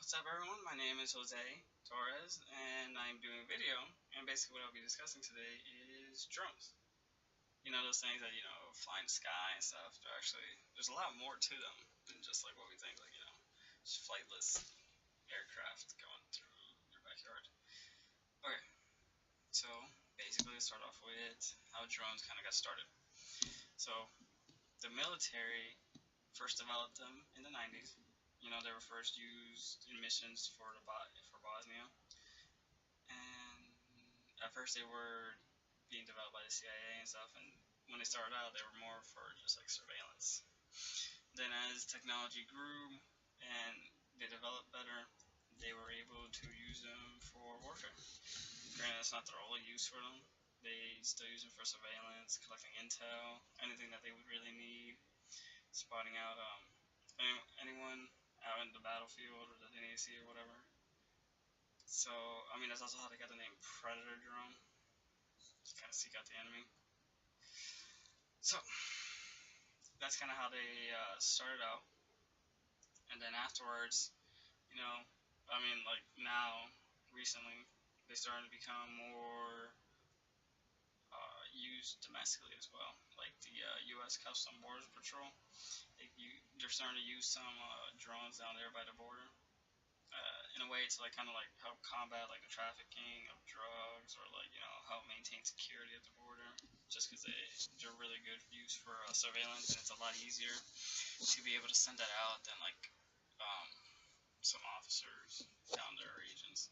What's up everyone, my name is Torres and I'm doing a video, and basically what I'll be discussing today is drones. You know those things that, fly in the sky and stuff, there's a lot more to them than just like what we think, just flightless aircraft going through your backyard. Okay, so basically let's start off with how drones kind of got started. So the military first developed them in the 90s. They were first used in missions for Bosnia, and at first they were being developed by the CIA and stuff. And when they started out, they were more for just like surveillance. Then, as technology grew and they developed better, they were able to use them for warfare. Granted, that's not their only use for them. They still use them for surveillance, collecting intel, anything that they would really need, spotting out anyone out in the battlefield or that they need to see or whatever. So, that's also how they got the name Predator drone. Just kind of seek out the enemy. So, that's kind of how they started out. And then afterwards, like now, recently, they started to become more used domestically as well. Like the U.S. Customs Border Patrol, they're starting to use some drones down there by the border. In a way to kind of help combat the trafficking of drugs, or help maintain security at the border, just because they're really good use for surveillance, and it's a lot easier to be able to send that out than some officers down their regions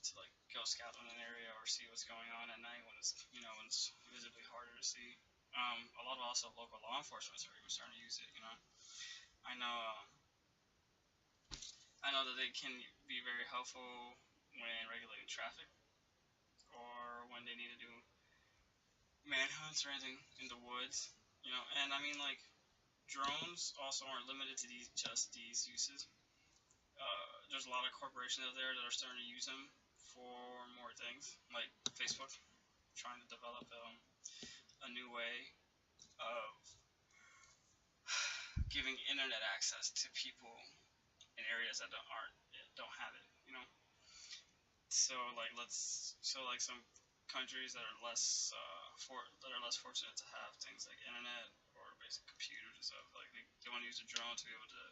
to go scout in an area or see what's going on at night when it's visibly harder to see. A lot of also local law enforcement are even starting to use it. I know that they can be very helpful when regulating traffic, or when they need to do manhunts or anything in the woods. And drones also aren't limited to these uses. There's a lot of corporations out there that are starting to use them for more things, like Facebook, trying to develop a new way of giving internet access to people in areas that don't have it. So some countries that are less fortunate to have things like internet or basic computers and stuff, they want to use a drone to be able to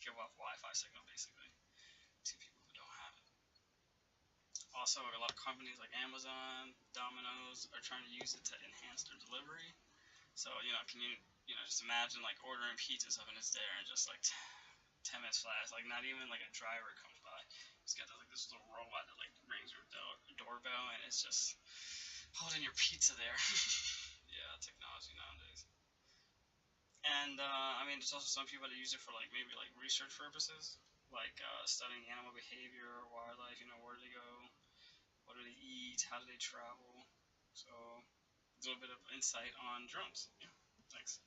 give off Wi-Fi signal basically to people who don't have it. Also, a lot of companies like Amazon, Domino's are trying to use it to enhance their delivery. So can you just imagine ordering pizza and stuff, and it's there in just 10 minutes flat. Not even a driver comes by. It's got this little robot that rings your doorbell, and it's just holding your pizza there. Yeah, technology nowadays. And there's also some people that use it for maybe research purposes, studying animal behavior, wildlife. Where do they go, what do they eat, how do they travel. So a little bit of insight on drones. Yeah, thanks.